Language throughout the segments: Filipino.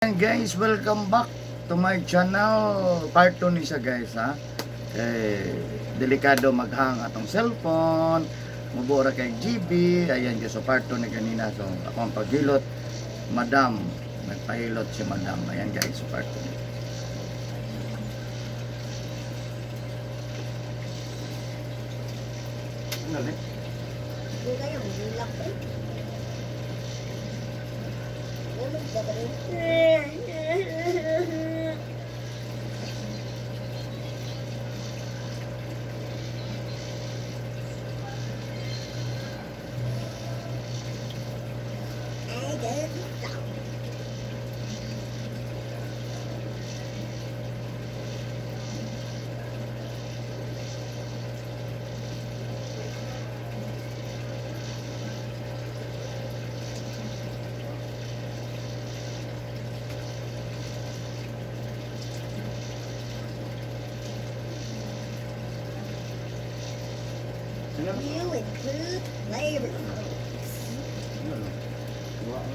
And guys, welcome back to my channel. Part 2 ni siya guys ha. Delikado maghang atong cellphone. Mubura kay GB. Ayan guys, so part 2 ni kanina. So akong paghilot, madam. Nagpahilot si madam. Ayan guys, so part 2 ni. Ano ulit? Hindi kayo, hilak eh. Ulog ka ba rin? Ay, ganun lang. Ano? You include flavor. Ano ulit? Gawa ko.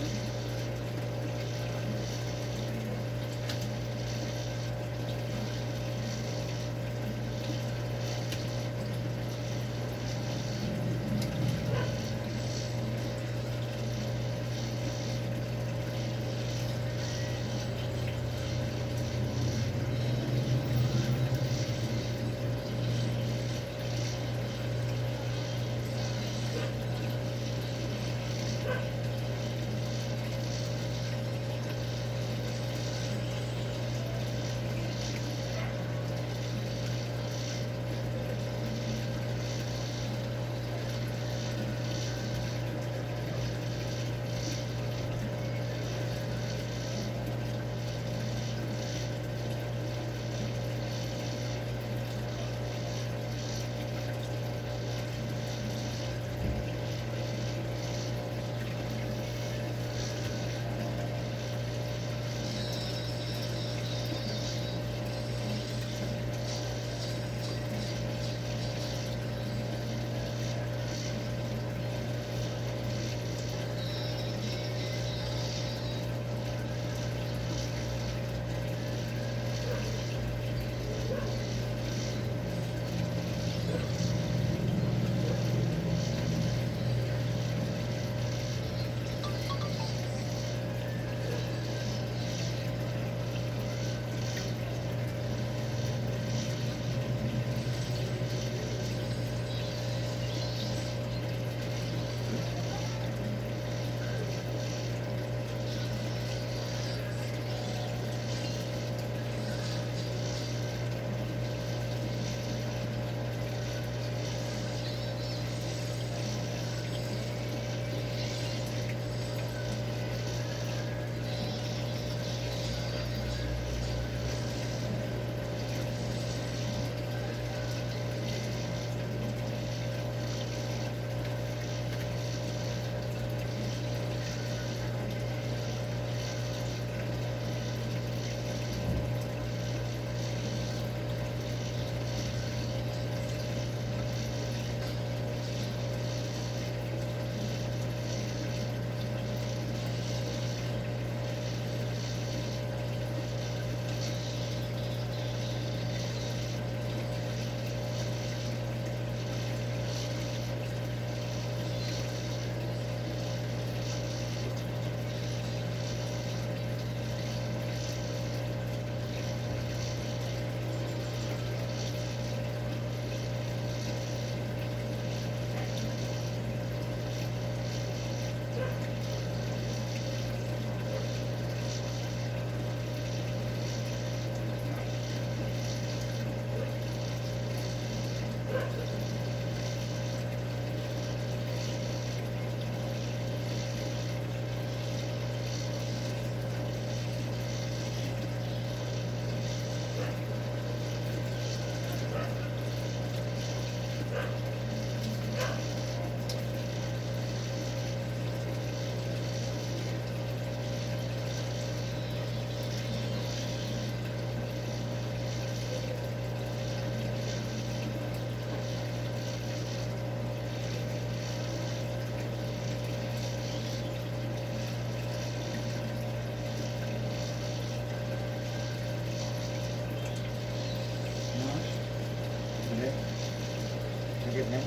sakit na.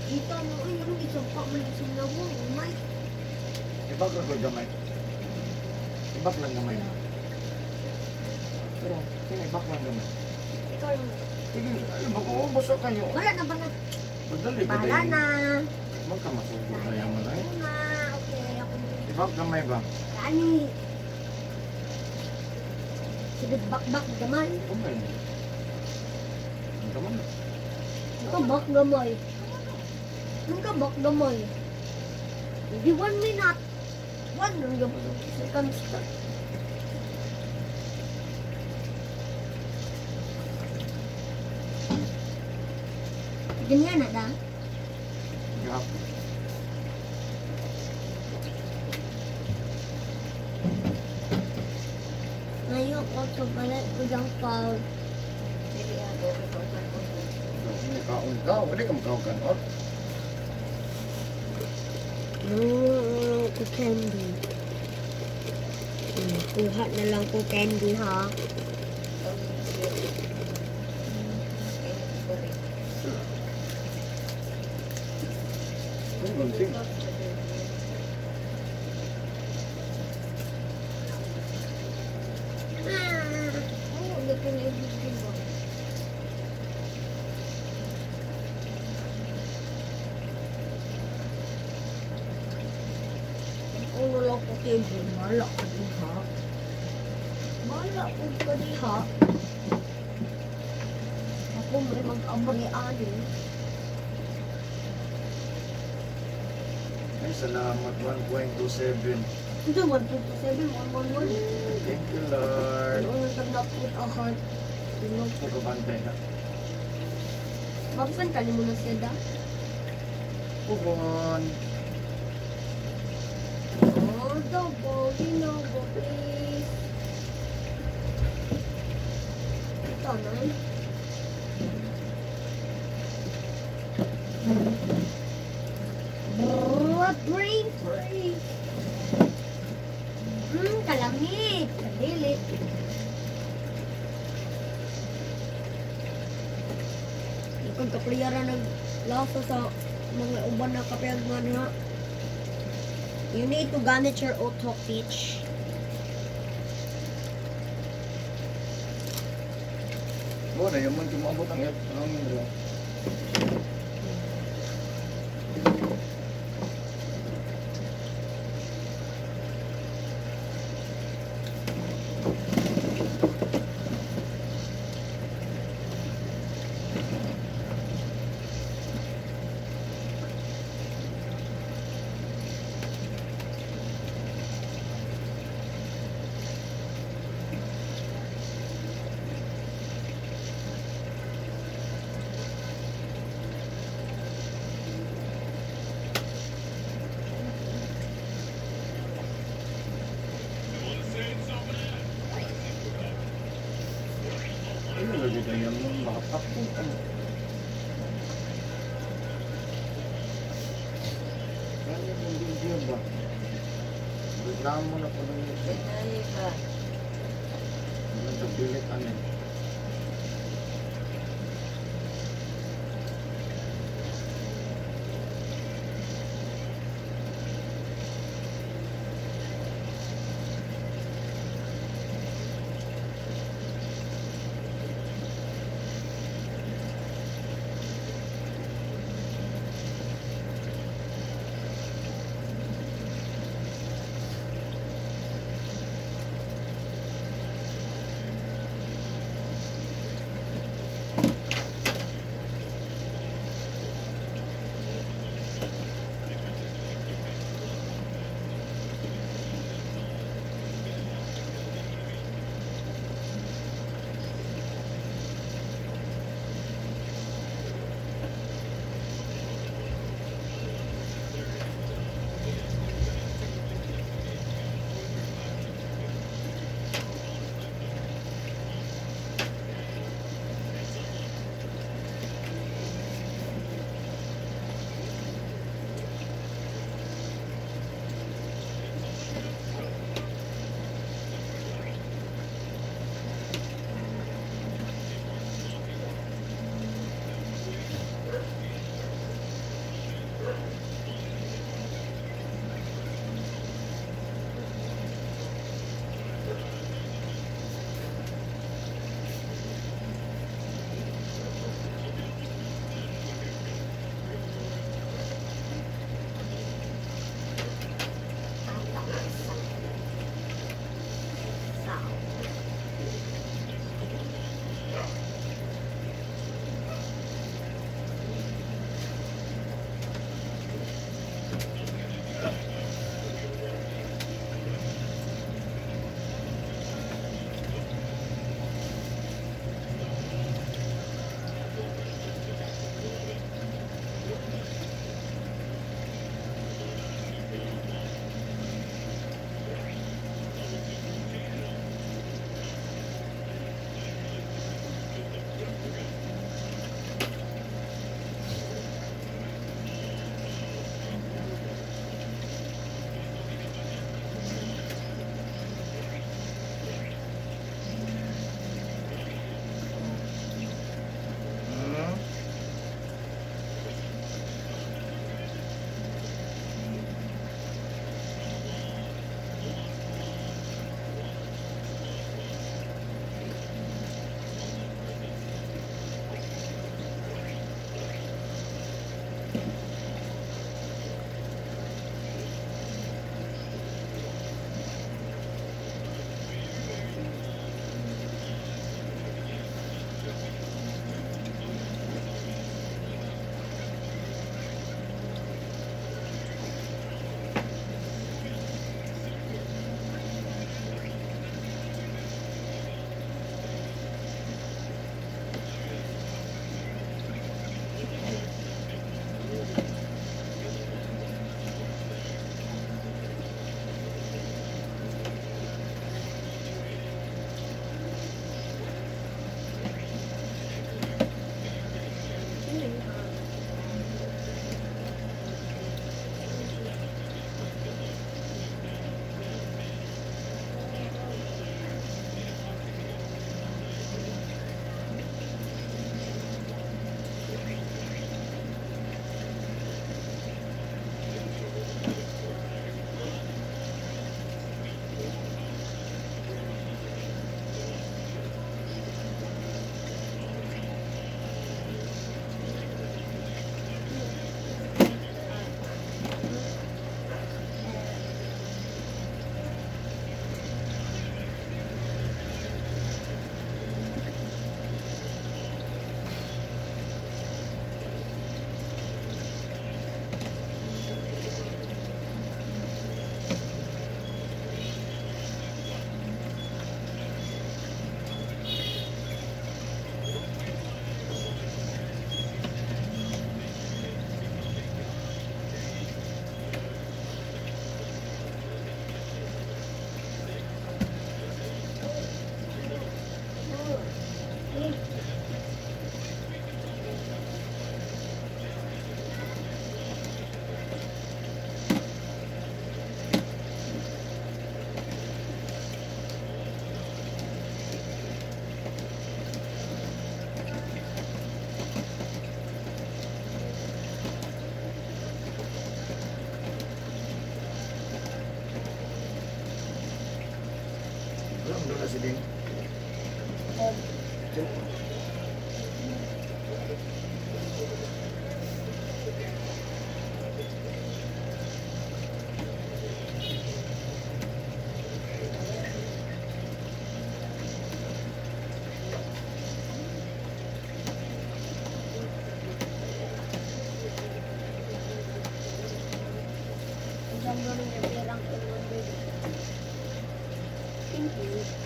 Kita mo, ay, ano, isang malisang na mo. Oh my. Ibak lang ko gamay. Ibak lang gamay. Pero, ibak lang gamay. Ikaw lang. Sige, ay, mag-uubos ako kayo. Wala na ba na? Madali ka Bahala na. Magkamasugot na yaman ay. Ako na. Okay, ako na. Ibak gamay ba? Kani. Sige, bak-bak gamay. Kumay. Ang kaman. Ang kabak gamay. Ang kabak gamay. Hindi 1 minute. 1 lang gamay. Seconds na. Ganyan na da. Gap. Ngayon ko ito pala ko yung pag. Hindi kaon ka. Wala ka makaon ka. Ko candy. Kuha na lang ko candy ha. Ang gunting. Oo, ito na ibigin mo. Ulo lang ko candy. Malak ka din ha. Malak ko ka din ha. Ako may mag-abang-ani. Ay, salamat. 1.27. Ito, 127, 111. Thank you, Lord. Ano na nag-upload a heart? Pagkabantay na. Mabsan ka mo na siya da? Pubon. Oh, double, ginobo, please. Ito na. Brain free. Kalamit. Kadili. Ikon kapliyara naglasa sa mga uban na kapiyagman ha. You need to manage your auto pitch. Oo na, yung man tumabot ang head. Ang indro. Ano lagi tayo yung makatakbo? Ano yung video ba? Reklamo na po ng ito. Nagpilit ano eh. si Ding. Oh, Cellphone. isang ganun yung pirang 200. Thank you.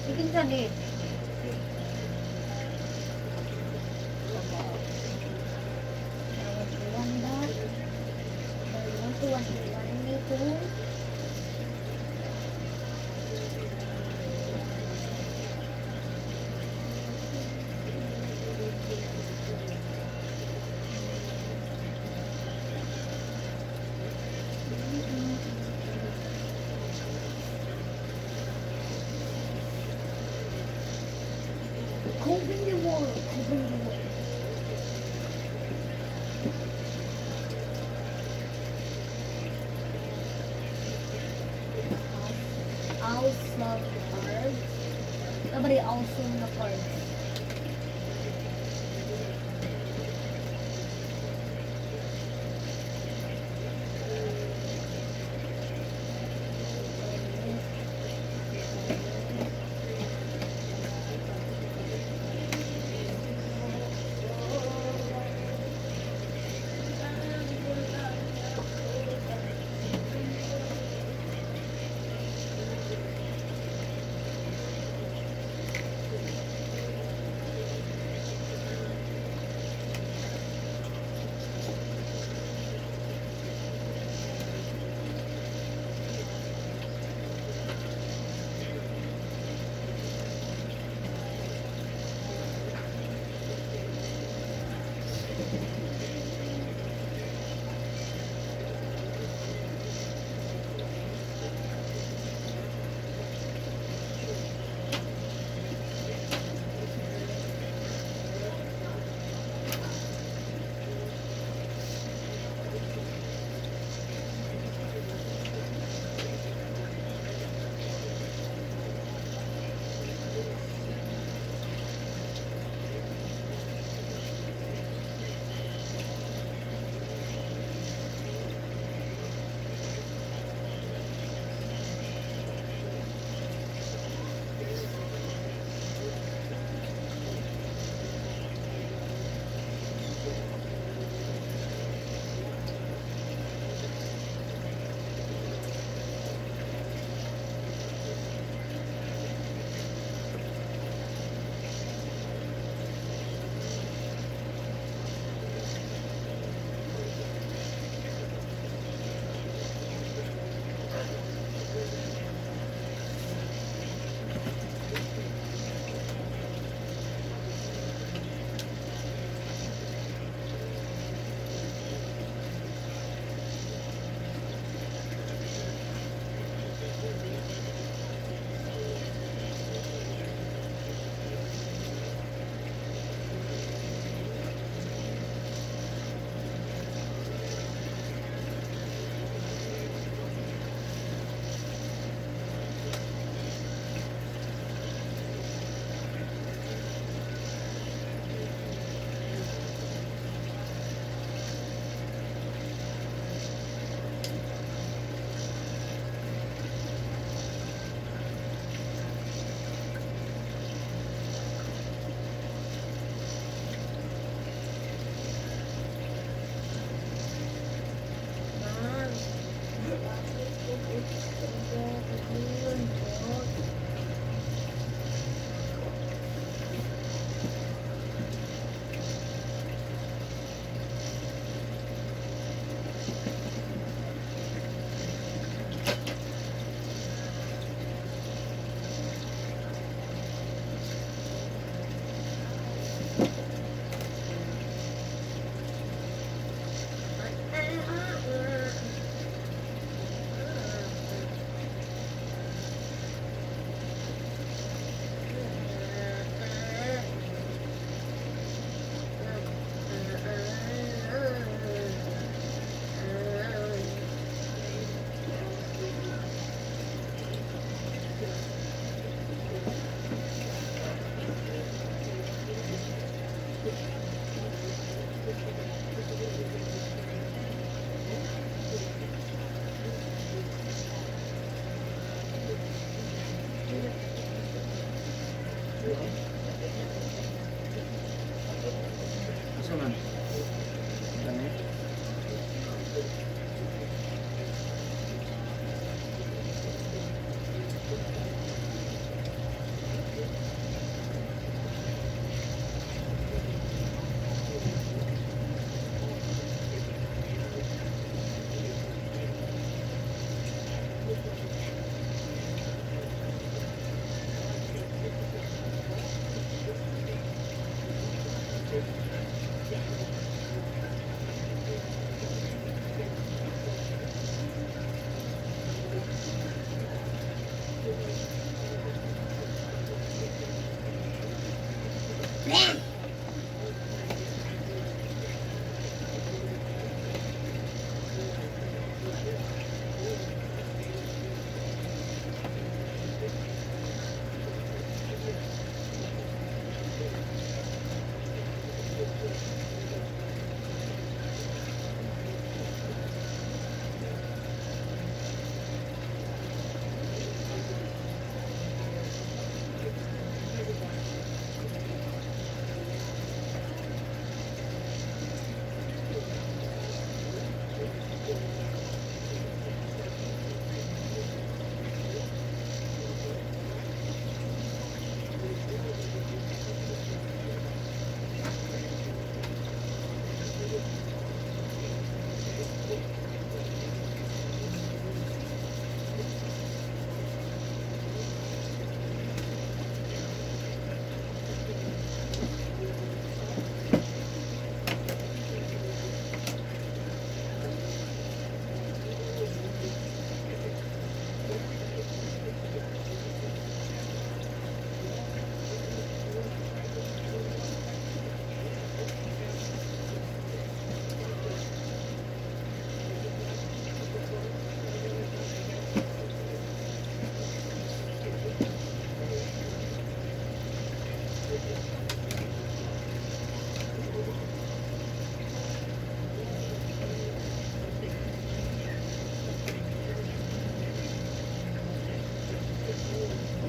Bikin ka ni. Open the wall. Open the wall. Also the cards. Nobody also the cards.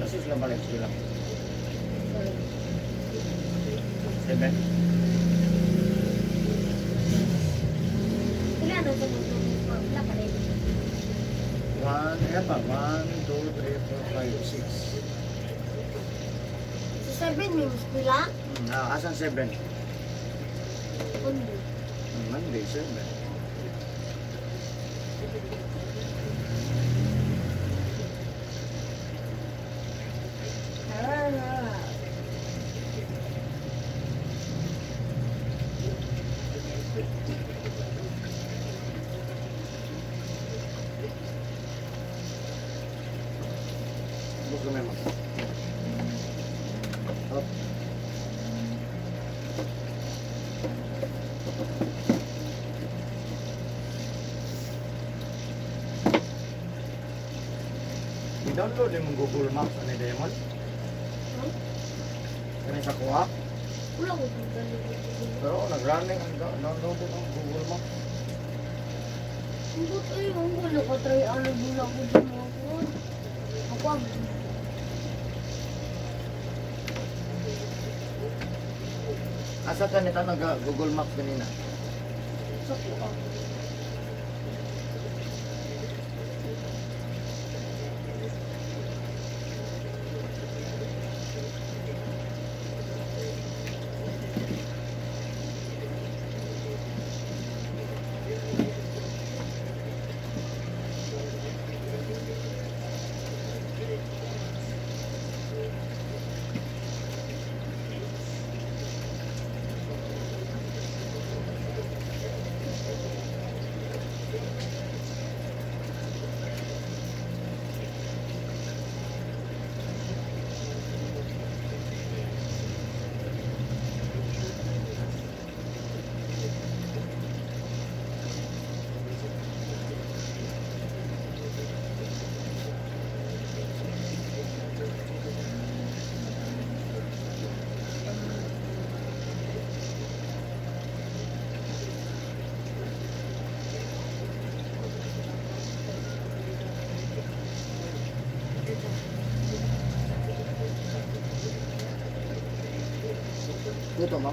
Asus lang balik sila. Sorry. 7. Ilan ang sunod ng formula pa rin? 1, ayan pa. 1, 2, 3, 4, 5, 6. Sa 7 may mas pila? Asan 7? Kundi. Monday, 7. Gusto mo mo. Up. I-download yung Google Maps ni Diamond. Huh? Kani sa kuha. Wala ko kung gano'n. Pero nag-running ang download ng Google Maps. Hindi tayo ang wala ko try ano muna ko din ako. Ako ang Asa ka nita nag-Google Maps kanina? sa kuha. Dito mo?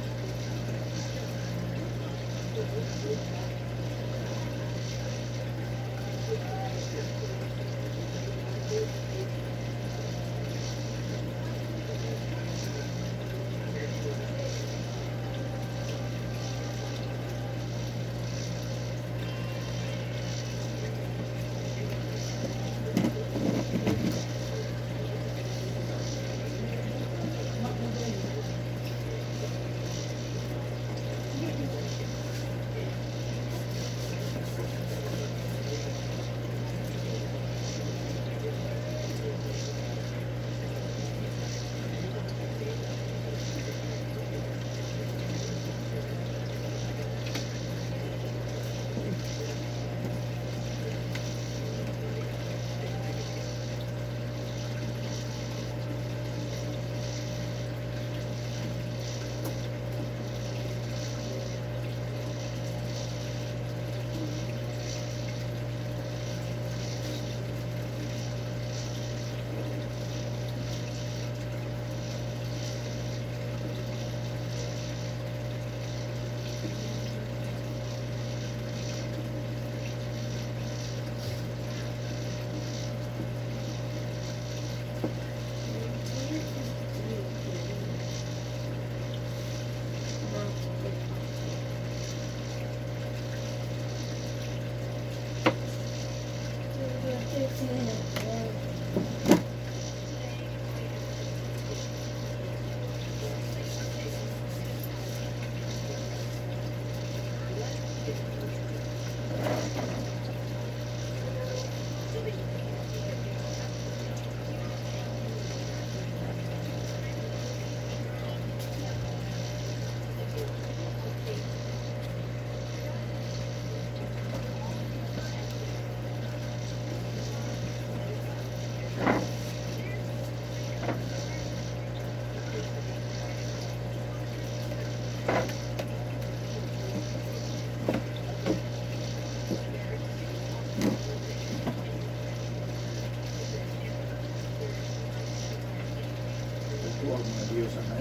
views ano?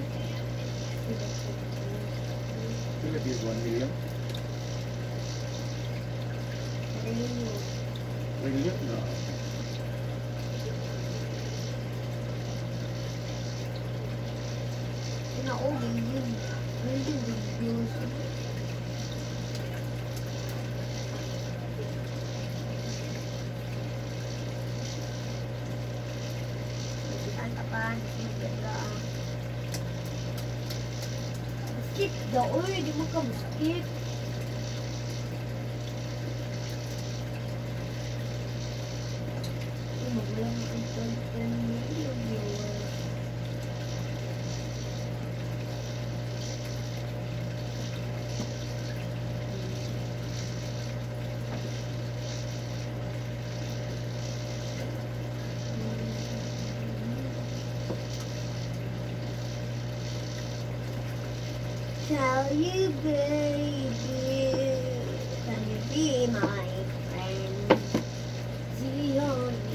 Pila views 1 million? Million na. Skip daw, uy, di mo ka skip. Wala mo ang 10 million viewers. Tell you, baby, can you be my friend? The only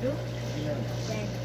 Do? Then.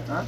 Ha?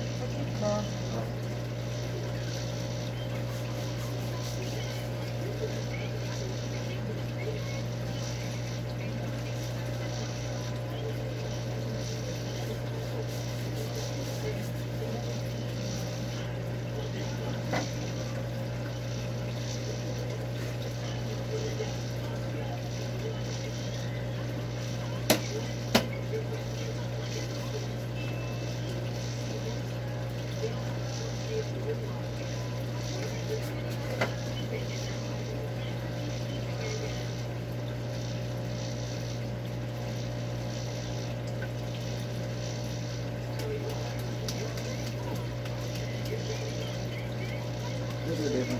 sa dito.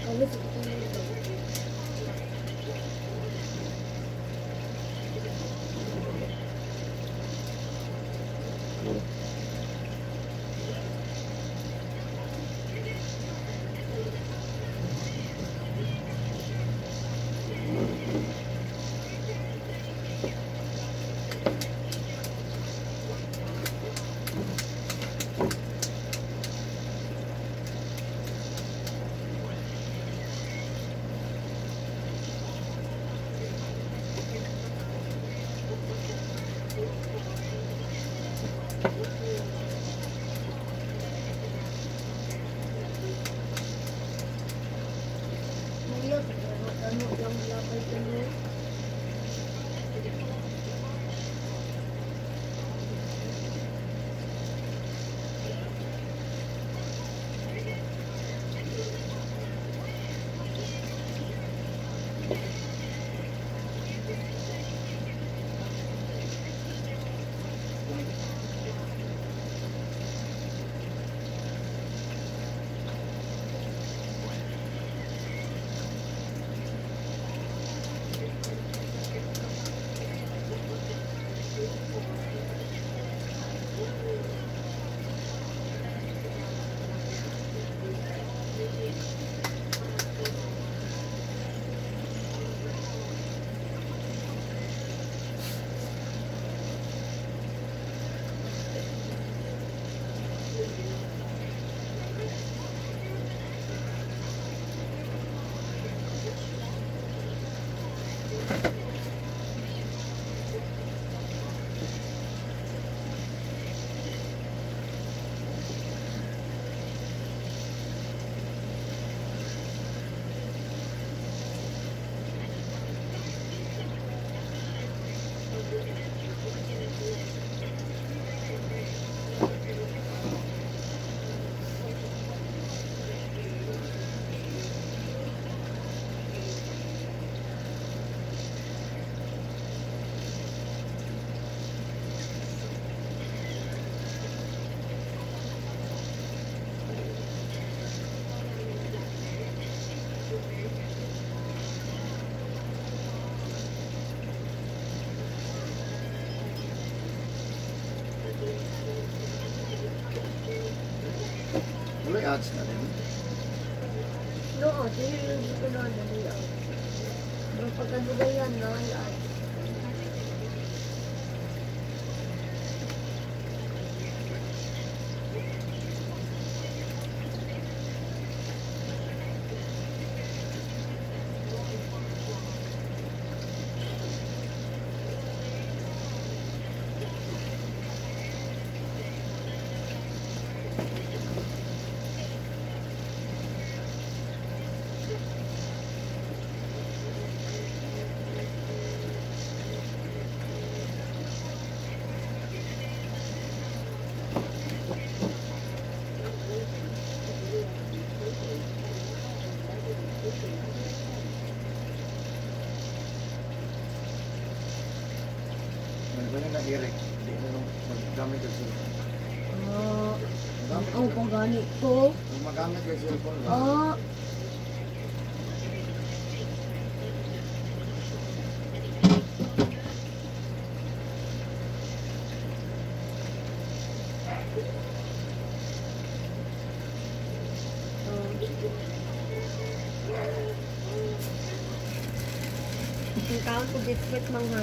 Alis ito na ito. Mayat, ano yung lapay ko mo? Wala ads na rin. No, hindi ko na nila. Pero pagkadugayan na, yan. Ganun na Eric. Hindi na nung maggamit ng cellphone. Ang pagani ko. Kung magamit ng cellphone ba? Ang taon ko biscuit mga.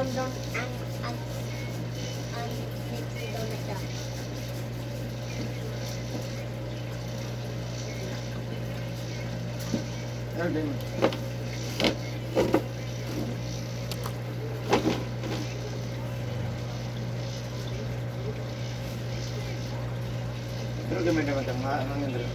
sundown ang next daw na siya. Erwin. Pero gamay naman ang mga ano yun.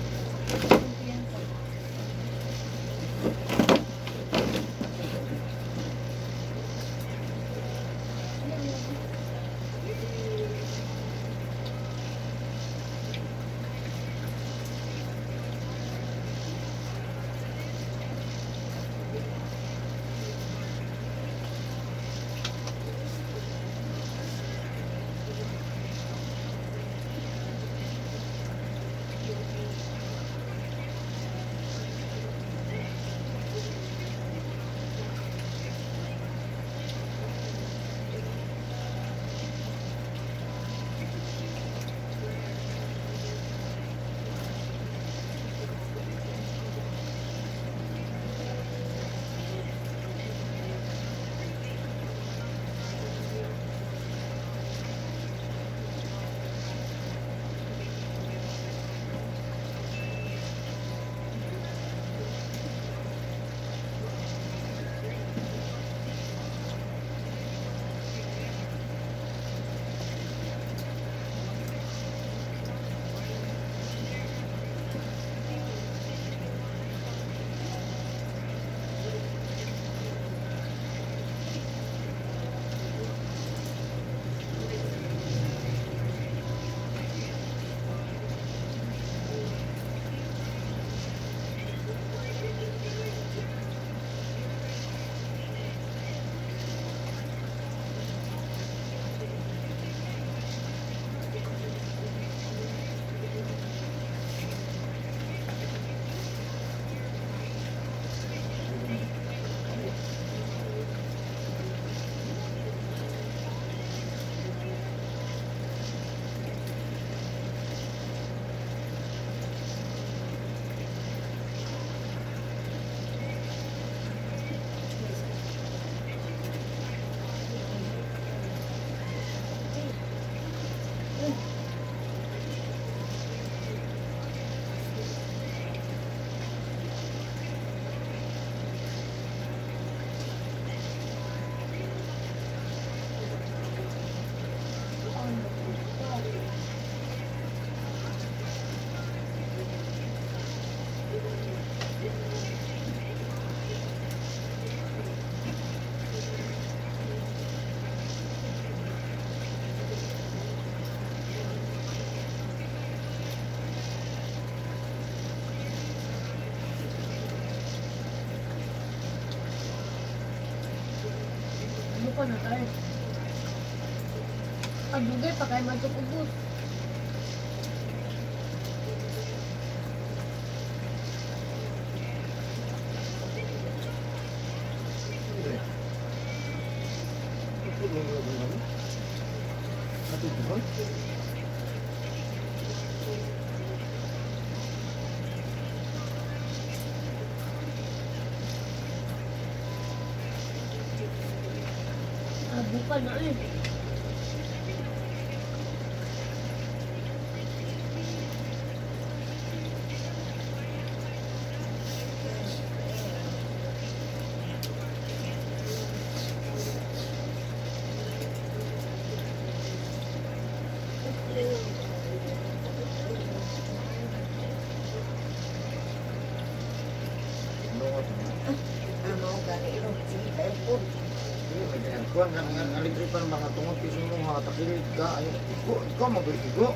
Ano pa na tayo? Pagdugay pa kayo matutubos. Bukan na eh. Ano gani ito? Sige, airport. Kuan lang ang alitripan mga tungod kiso mo mga takilit ka ay ikaw magbitigo.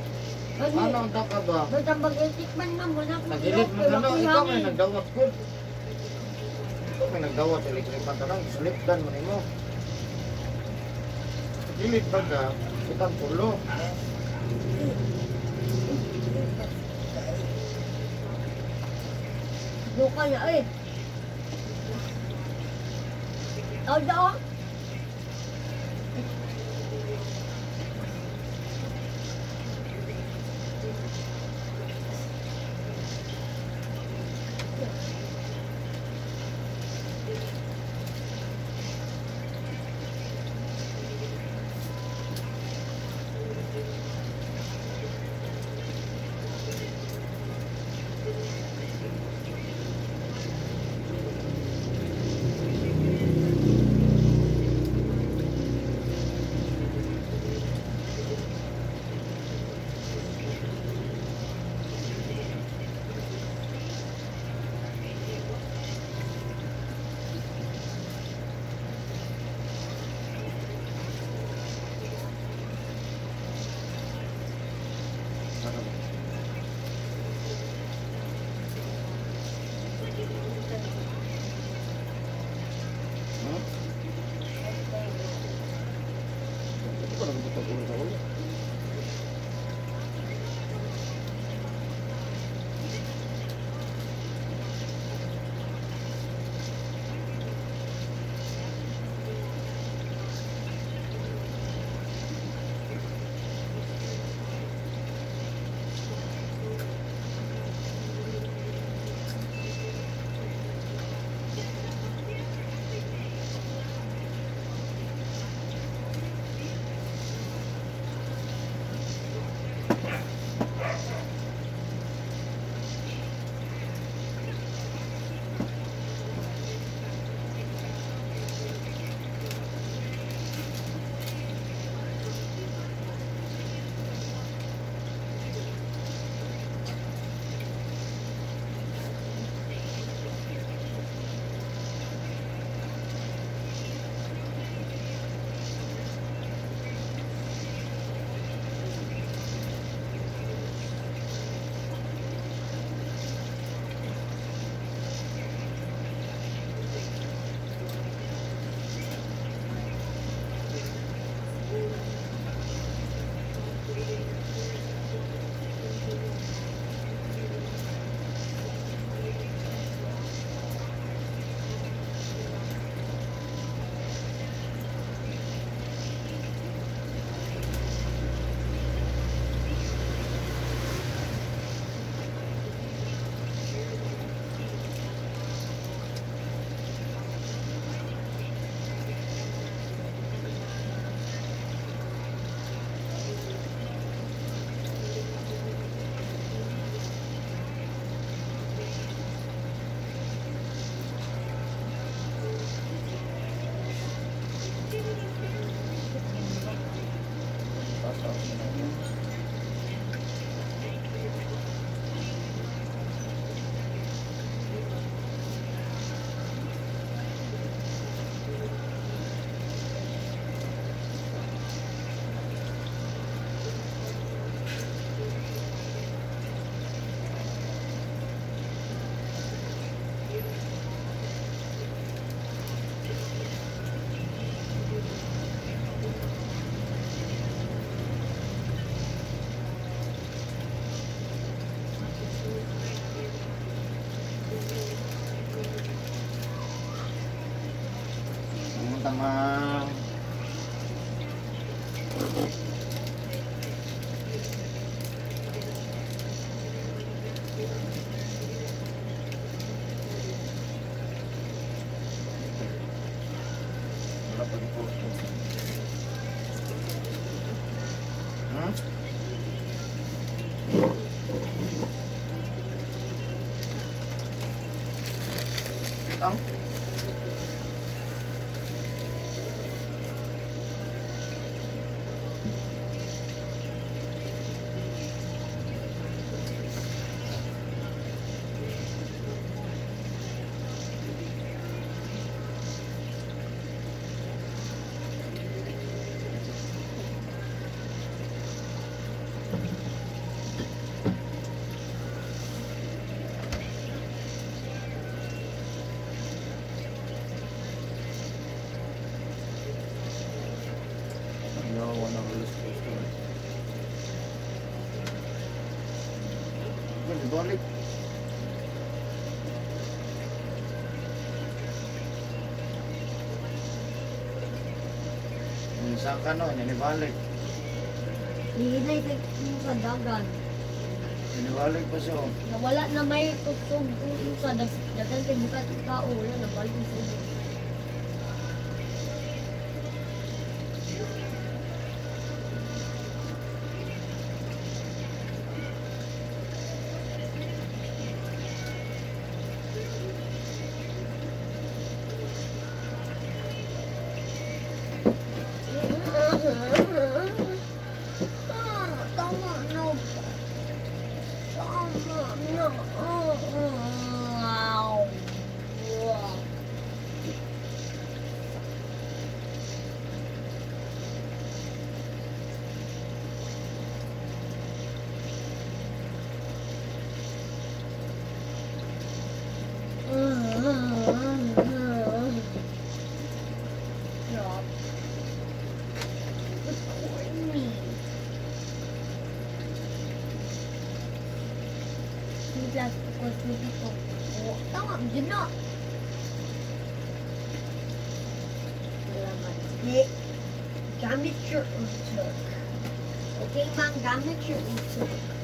Ano ang taka ba? Batang mag-etikman na mo na. Nagilit mo ano ikaw may nagdawat ko. Ikaw may nagdawat sa alitripan ka lang slipdan mo nimo. Takilit ba ka kitang tulo. Bukan na eh. Tawag daw. tamang. Wala pa rin po. Hmm? Ang yawa ng ulos ko. Balik. Sa kano, nilibalik. Hinay sa dagan. Nilibalik pa siya. Nawala na may tusog yung sa dagan kay bukat kao. Wala na balik yung tusog. Tama na. Tama na. Stop. Record me. Plus, because we people. Oh, tama, dyan na. Salamat. Di. Gamit your utok. Okay, ma'am, gamit your utok.